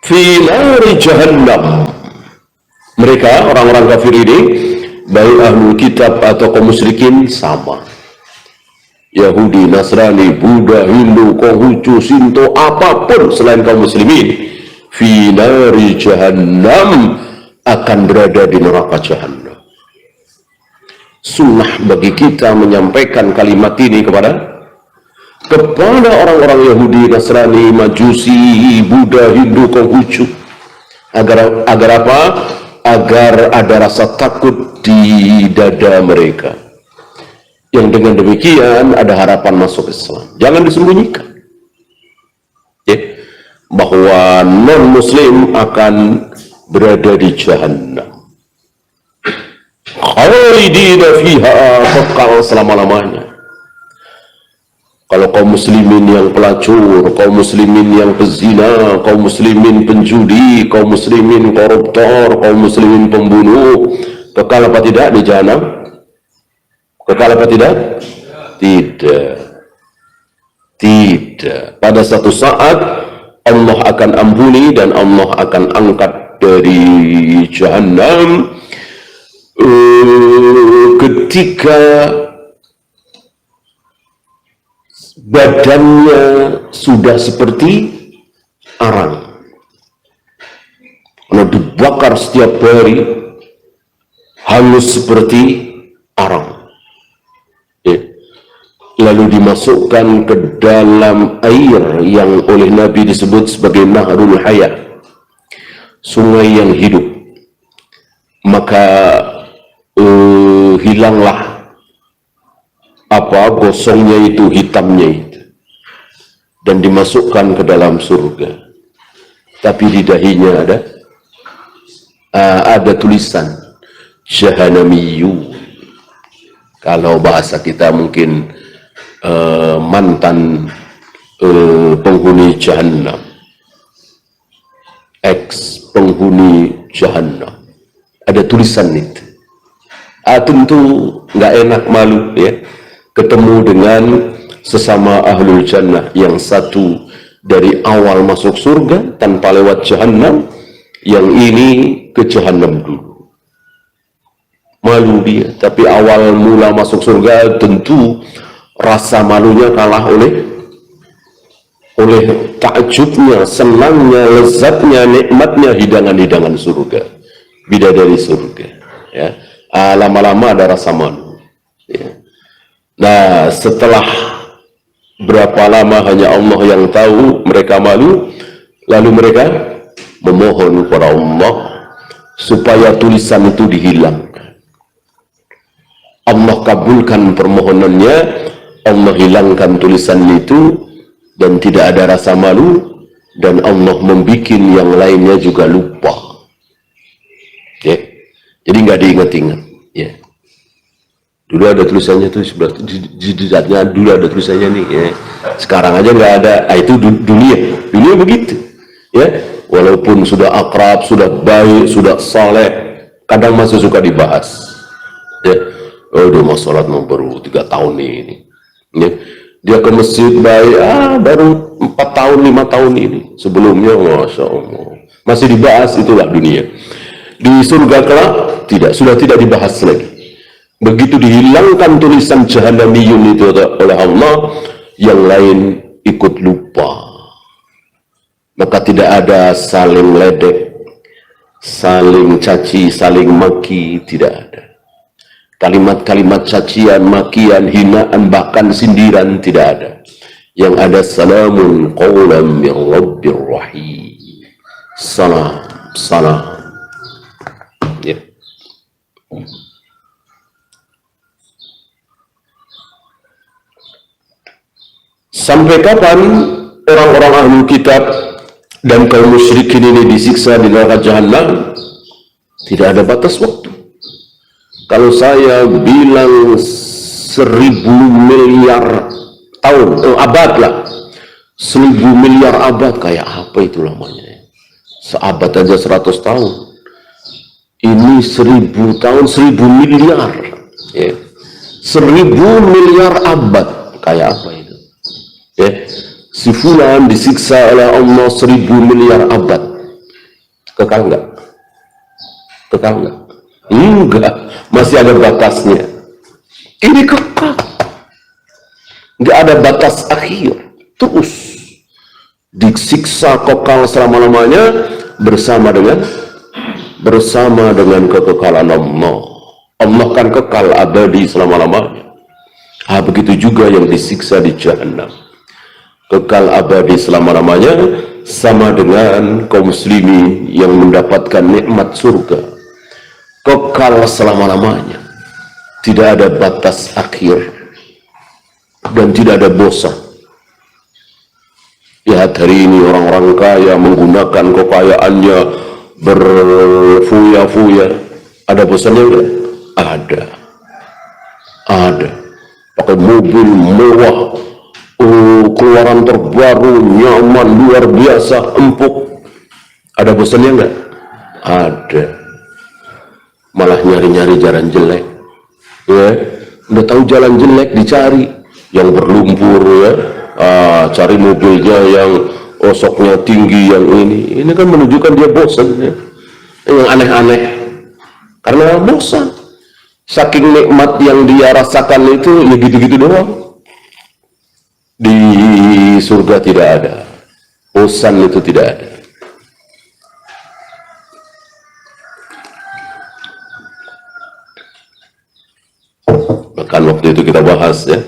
fi nari jahannam. Mereka orang-orang kafir ini, baik ahlul kitab atau kaum musyrikin, sama. Yahudi, Nasrani, Buddha, Hindu, Konghucu, Sinto, apapun selain kaum muslimin, fi nari jahannam, akan berada di neraka jahannam. Sunnah bagi kita menyampaikan kalimat ini kepada orang-orang Yahudi, Nasrani, Majusi, Buddha, Hindu, Konghucu, agar apa? Agar ada rasa takut di dada mereka, yang dengan demikian ada harapan masuk Islam. Jangan disembunyikan bahwa non-muslim akan berada di jahannam, khalidina fiha, kekal selama-lamanya. Kalau kaum muslimin yang pelacur, kaum muslimin yang pezina, kaum muslimin penjudi, kaum muslimin koruptor, kaum muslimin pembunuh, kekal apa tidak di jahannam? Kekal apa tidak? Tidak. Tidak. Pada satu saat Allah akan ampuni dan Allah akan angkat dari jahannam ketika badannya sudah seperti arang, kalau dibakar setiap hari halus seperti arang, lalu dimasukkan ke dalam air yang oleh Nabi disebut sebagai Nahrul Hayat, sungai yang hidup. Maka hilanglah gosongnya itu, hitamnya itu, dan dimasukkan ke dalam surga. Tapi di dahinya ada tulisan Jahannamiyu. Kalau bahasa kita mungkin mantan penghuni Jahannam, ex penghuni Jahannam, ada tulisan itu. Tentu nggak enak, malu ya, ketemu dengan sesama ahlul jannah yang satu dari awal masuk surga tanpa lewat jahannam, yang ini ke jahannam dulu. Malu dia, tapi awal mula masuk surga tentu rasa malunya kalah oleh takjubnya, senangnya, lezatnya, nikmatnya hidangan-hidangan surga, bidadari surga. Ya, lama-lama ada rasa malu. Ya. Nah, setelah berapa lama hanya Allah yang tahu mereka malu, lalu mereka memohon kepada Allah supaya tulisan itu dihilangkan. Allah kabulkan permohonannya, Allah hilangkan tulisan itu, dan tidak ada rasa malu, dan Allah membuat yang lainnya juga lupa. Jadi nggak diingat-ingat. Ya. Dulu ada tulisannya tuh sebelah di datanya, dulu ada tulisannya nih. Ya. Sekarang aja nggak ada. Itu dunia begitu. Ya, walaupun sudah akrab, sudah baik, sudah saleh, kadang masih suka dibahas. Ya. Udah mau sholat mau baru 3 tahun ini. Ya. Dia ke masjid baik, baru 4 tahun 5 tahun ini. Sebelumnya, masya Allah, masih dibahas. Itulah dunia. Di surga kelak sudah tidak dibahas lagi. Begitu dihilangkan tulisan Jahannamiyun itu oleh Allah, yang lain ikut lupa. Maka tidak ada saling ledek, saling caci, saling maki, tidak ada. Kalimat-kalimat cacian, makian, hinaan, bahkan sindiran tidak ada. Yang ada salamun qawlan min rabbir rahim. Salam. Ya. Sampai kapan orang-orang ahli kitab dan kaum musyrikin ini disiksa di neraka jahanam? Tidak ada batas waktu. Kalau saya bilang 1000 miliar tahun, abad lah, 1000 miliar abad, kayak apa itu lamanya? Seabad aja 100 tahun. Ini 1000 tahun, 1000 miliar. Ya. 1000 miliar abad, kayak apa itu? Ya. Si fulan disiksa oleh Allah 1000 miliar abad. Kekal nggak? Kekal nggak? Enggak, masih ada batasnya. Ini kekal, nggak ada batas akhir, terus disiksa kekal selama-lamanya bersama dengan kekekalan Allah. Allah kan kekal abadi selama-lamanya. Begitu juga yang disiksa di Jahannam, kekal abadi selama-lamanya, sama dengan kaum muslimin yang mendapatkan nikmat surga, kekal selama-lamanya, tidak ada batas akhir dan tidak ada bosan. Lihat hari ini orang-orang kaya menggunakan kekayaannya berfuya-fuya, ada bosannya enggak? Ada. Pakai mobil mewah, keluaran terbaru, nyaman, luar biasa, empuk. Ada bosannya enggak? Ada. Malah nyari-nyari jalan jelek. Ya, udah tahu jalan jelek dicari, yang berlumpur ya, cari mobilnya yang osoknya tinggi, yang ini kan menunjukkan dia bosan ya. Yang aneh-aneh, karena bosan. Saking nikmat yang dia rasakan itu ya gitu-gitu doang. Di surga tidak ada bosan, itu tidak ada. Bahkan waktu itu kita bahas ya,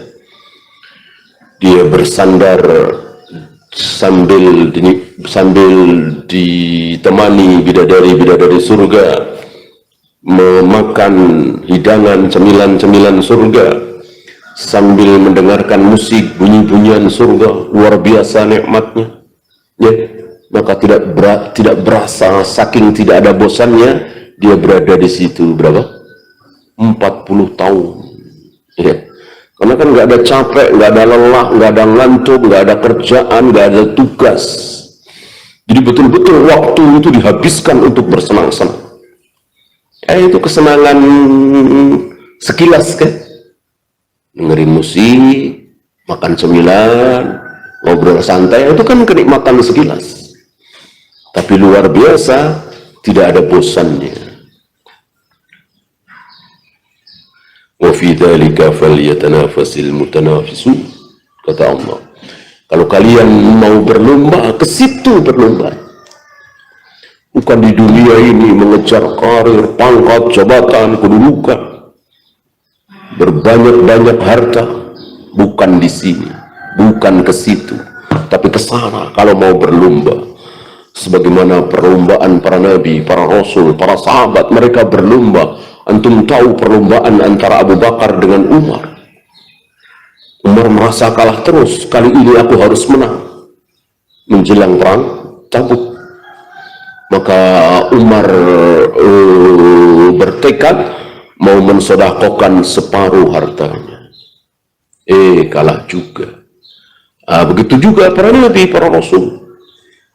dia bersandar sambil ditemani bidadari surga, memakan hidangan cemilan-cemilan surga, sambil mendengarkan musik, bunyi-bunyian surga, luar biasa nikmatnya ya. Maka tidak berasa, saking tidak ada bosannya dia berada di situ berapa? 40 tahun ya. Karena kan nggak ada capek, nggak ada lelah, nggak ada ngantuk, nggak ada kerjaan, nggak ada tugas. Jadi betul-betul waktu itu dihabiskan untuk bersenang-senang. Itu kesenangan sekilas kan, dengerin musik, makan cemilan, ngobrol santai, itu kan kenikmatan sekilas. Tapi luar biasa, tidak ada bosannya. Wa fi dzalika falyatanafasil mutanafisun, kata Allah. Kalau kalian mau berlomba, ke situ berlomba. Bukan di dunia ini mengejar karir, pangkat, jabatan, kedudukan, berbanyak-banyak harta. Bukan di sini, bukan ke situ, tapi ke sana kalau mau berlomba. Sebagaimana perlombaan para nabi, para rasul, para sahabat, mereka berlomba. Antum tahu perlombaan antara Abu Bakar dengan Umar. Umar merasa kalah terus, kali ini aku harus menang. Menjelang perang Tabuk, maka Umar bertekad mau mensedekahkan separuh hartanya. Kalah juga. Begitu juga para nabi, para rasul.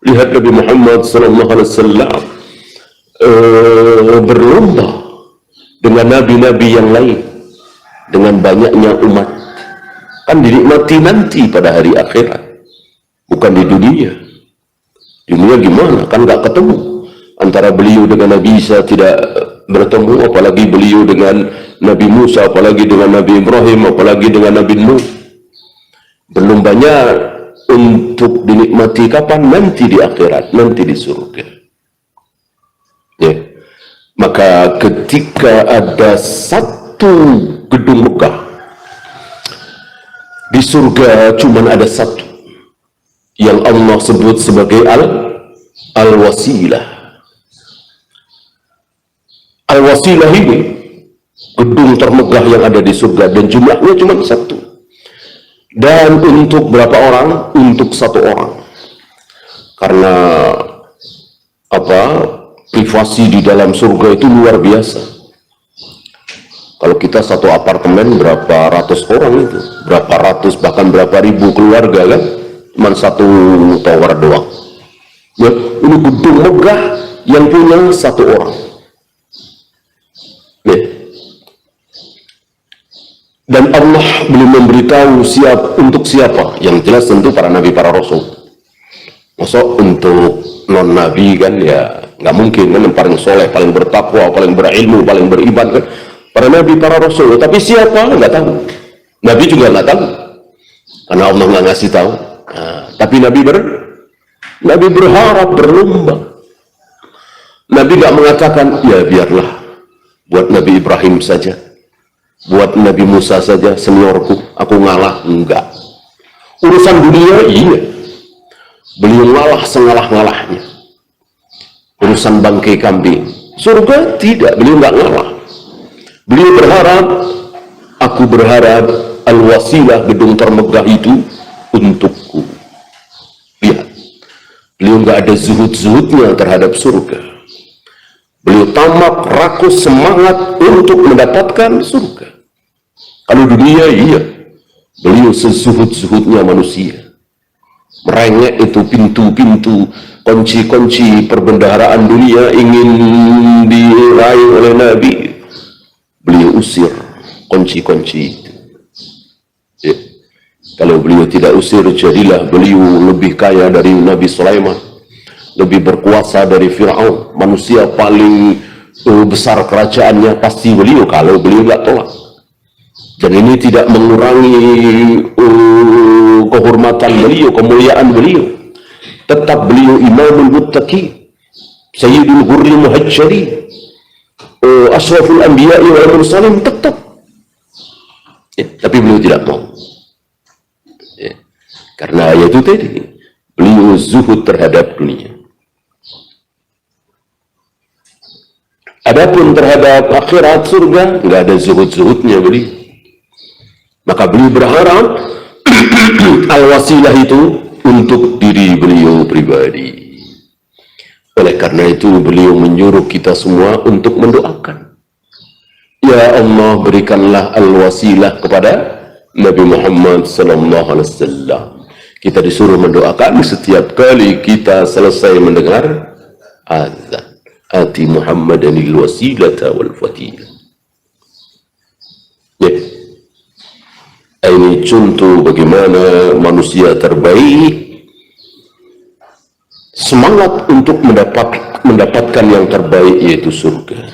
Lihat Nabi Muhammad SAW berlomba dengan nabi-nabi yang lain, dengan banyaknya umat. Kan dinikmati nanti pada hari akhirat, bukan di dunia. Dunia gimana? Kan nggak ketemu. Antara beliau dengan Nabi Isa tidak bertemu, apalagi beliau dengan Nabi Musa, apalagi dengan Nabi Ibrahim, apalagi dengan Nabi Nuh. Belum banyak untuk dinikmati kapan? Nanti di akhirat, nanti di surga ya. Maka ketika ada satu gedung megah di surga, cuman ada satu yang Allah sebut sebagai al-wasilah. Al-wasilah ini gedung termegah yang ada di surga, dan jumlahnya cuma satu. Dan untuk berapa orang? Untuk satu orang. Karena privasi di dalam surga itu luar biasa. Kalau kita satu apartemen berapa ratus orang itu, berapa ratus bahkan berapa ribu keluarga kan, cuma satu tower doang ya. Ini gedung megah yang punya satu orang ya. Dan Allah belum memberitahu untuk siapa. Yang jelas tentu para nabi, para rasul. Masa untuk non nabi kan ya Nggak mungkin kan yang paling soleh, paling bertakwa, paling berilmu, paling beriman kan para nabi, para rasul. Tapi siapa? Nggak tahu. Nabi juga nggak tahu, karena Allah nggak ngasih tahu. Tapi Nabi berharap, berlomba. Nabi nggak mengatakan, ya biarlah buat Nabi Ibrahim saja, buat Nabi Musa saja, seniorku, aku ngalah. Enggak. Urusan dunia, iya, beliau ngalah sengalah-ngalahnya. Urusan bangkai kambing, surga tidak, beliau nggak ngalah. Beliau berharap, aku berharap al-wasilah, gedung termegah itu untukku. Lihat, beliau nggak ada zuhud-zuhudnya terhadap surga. Beliau tamak, rakus, semangat untuk mendapatkan surga. Kalau dunia, iya, beliau sezuhud-zuhudnya manusia. Merengek itu pintu-pintu, kunci-kunci perbendaharaan dunia ingin diraih oleh Nabi. Beliau usir kunci-kunci itu. Ya. Kalau beliau tidak usir, jadilah beliau lebih kaya dari Nabi Sulaiman, lebih berkuasa dari Fir'aun. Manusia paling besar kerajaannya pasti beliau, kalau beliau nggak tolak. Dan ini tidak mengurangi kehormatan beliau, kemuliaan beliau. Tetap beliau imamul muttaqi, sayyidul hurri muhajjari, ashraful anbiya'i wal mursalin, tetap. Tapi beliau tidak mau. Karena itu tadi, beliau zuhud terhadap dunia. Adapun terhadap akhirat, surga, nggak ada zuhud-zuhudnya beliau. Maka beliau berharap al-wasilah itu untuk diri beliau pribadi. Oleh karena itu beliau menyuruh kita semua untuk mendoakan, ya Allah, berikanlah al-wasilah kepada Nabi Muhammad sallallahu alaihi wasallam. Kita disuruh mendoakan setiap kali kita selesai mendengar azan. Ati Muhammadanil wasilata wal fadilah. Ini contoh bagaimana manusia terbaik semangat untuk mendapatkan yang terbaik, yaitu surga.